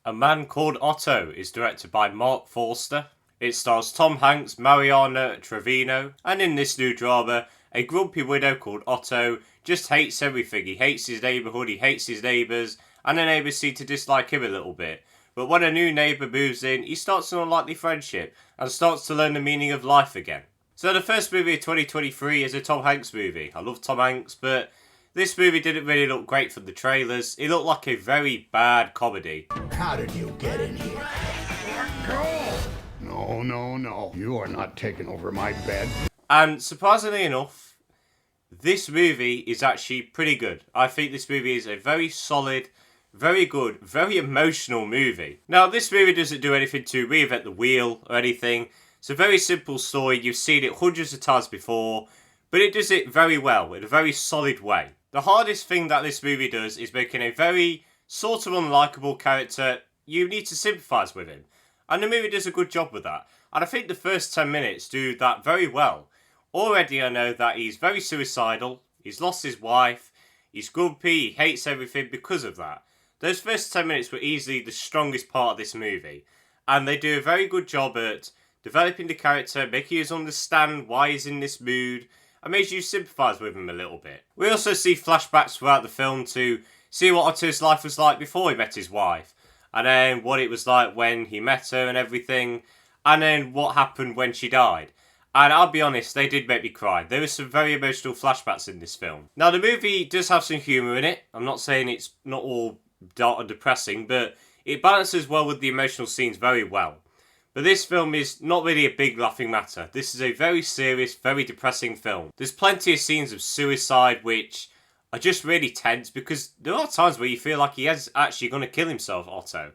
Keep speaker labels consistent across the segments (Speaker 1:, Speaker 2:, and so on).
Speaker 1: A Man Called Otto is directed by Marc Forster. It stars Tom Hanks, Mariana Trevino, and in this new drama, a grumpy widow called Otto just hates everything. He hates his neighbourhood, he hates his neighbours, and the neighbours seem to dislike him a little bit. But when a new neighbour moves in, he starts an unlikely friendship and starts to learn the meaning of life again. So the first movie of 2023 is a Tom Hanks movie. I love Tom Hanks, but this movie didn't really look great from the trailers. It looked like a very bad comedy.
Speaker 2: How did you get in here? No. You are not taking over my bed.
Speaker 1: And surprisingly enough, this movie is actually pretty good. I think this movie is a very solid, very good, very emotional movie. Now, this movie doesn't do anything to reinvent the wheel or anything. It's a very simple story. You've seen it hundreds of times before, but it does it very well, in a very solid way. The hardest thing that this movie does is making a very sort of unlikable character. You need to sympathise with him. And the movie does a good job with that. And I think the first 10 minutes do that very well. Already I know that he's very suicidal, he's lost his wife, he's grumpy, he hates everything because of that. Those first 10 minutes were easily the strongest part of this movie. And they do a very good job at developing the character, making us understand why he's in this mood, and makes you sympathise with him a little bit. We also see flashbacks throughout the film to see what Otto's life was like before he met his wife, and then what it was like when he met her and everything, and then what happened when she died. And I'll be honest, they did make me cry. There were some very emotional flashbacks in this film. Now, the movie does have some humour in it. I'm not saying it's not all dark and depressing, but it balances well with the emotional scenes very well. But this film is not really a big laughing matter. This is a very serious, very depressing film. There's plenty of scenes of suicide which are just really tense because there are times where you feel like he is actually going to kill himself, Otto.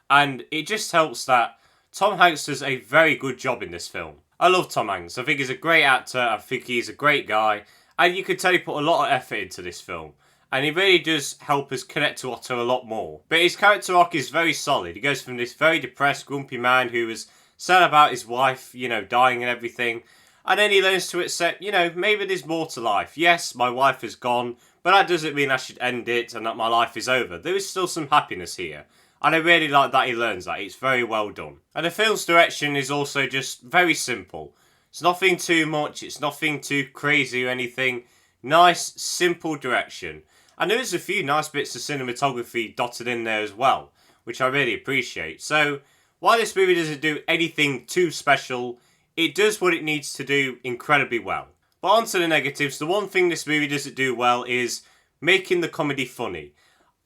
Speaker 1: And it just helps that Tom Hanks does a very good job in this film. I love Tom Hanks. I think he's a great actor. I think he's a great guy. And you can tell he put a lot of effort into this film. And he really does help us connect to Otto a lot more. But his character arc is very solid. He goes from this very depressed, grumpy man who was sad about his wife, dying and everything. And then he learns to accept, maybe there's more to life. Yes, my wife is gone, but that doesn't mean I should end it and that my life is over. There is still some happiness here. And I really like that he learns that. It's very well done. And the film's direction is also just very simple. It's nothing too much. It's nothing too crazy or anything. Nice, simple direction. And there is a few nice bits of cinematography dotted in there as well, which I really appreciate. So, while this movie doesn't do anything too special, it does what it needs to do incredibly well. But on to the negatives. The one thing this movie doesn't do well is making the comedy funny.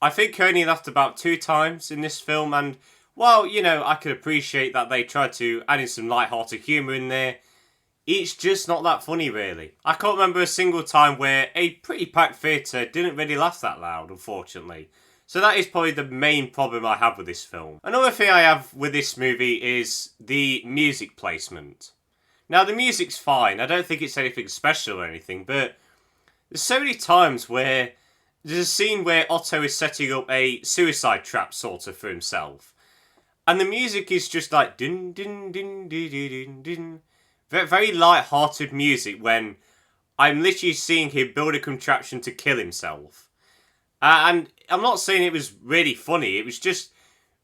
Speaker 1: I think I only laughed about 2 times in this film, and while, I can appreciate that they tried to add in some light-hearted humour in there, it's just not that funny, really. I can't remember a single time where a pretty packed theatre didn't really laugh that loud, unfortunately. So that is probably the main problem I have with this film. Another thing I have with this movie is the music placement. Now, the music's fine. I don't think it's anything special or anything, but there's so many times where there's a scene where Otto is setting up a suicide trap, sort of, for himself. And the music is just like din din din din din din. Very light-hearted music when I'm literally seeing him build a contraption to kill himself. And I'm not saying it was really funny, it was just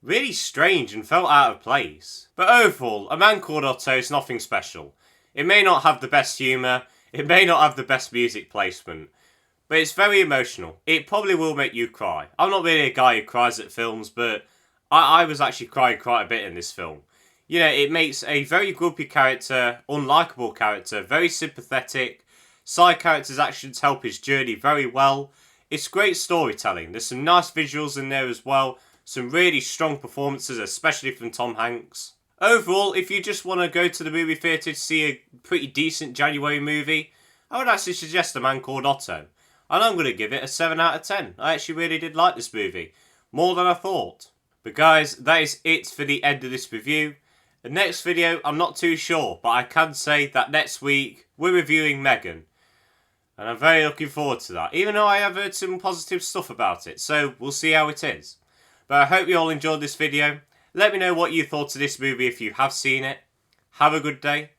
Speaker 1: really strange and felt out of place. But overall, A Man Called Otto is nothing special. It may not have the best humour, it may not have the best music placement, but it's very emotional. It probably will make you cry. I'm not really a guy who cries at films, but I was actually crying quite a bit in this film. It makes a very grumpy character, unlikable character, very sympathetic. Side characters' actions help his journey very well. It's great storytelling. There's some nice visuals in there as well. Some really strong performances, especially from Tom Hanks. Overall, if you just want to go to the movie theatre to see a pretty decent January movie, I would actually suggest A Man Called Otto. And I'm going to give it a 7 out of 10. I actually really did like this movie. More than I thought. But guys, that is it for the end of this review. The next video, I'm not too sure, but I can say that next week, we're reviewing Megan. And I'm very looking forward to that, even though I have heard some positive stuff about it, so we'll see how it is. But I hope you all enjoyed this video. Let me know what you thought of this movie if you have seen it. Have a good day,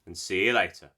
Speaker 1: and see you later.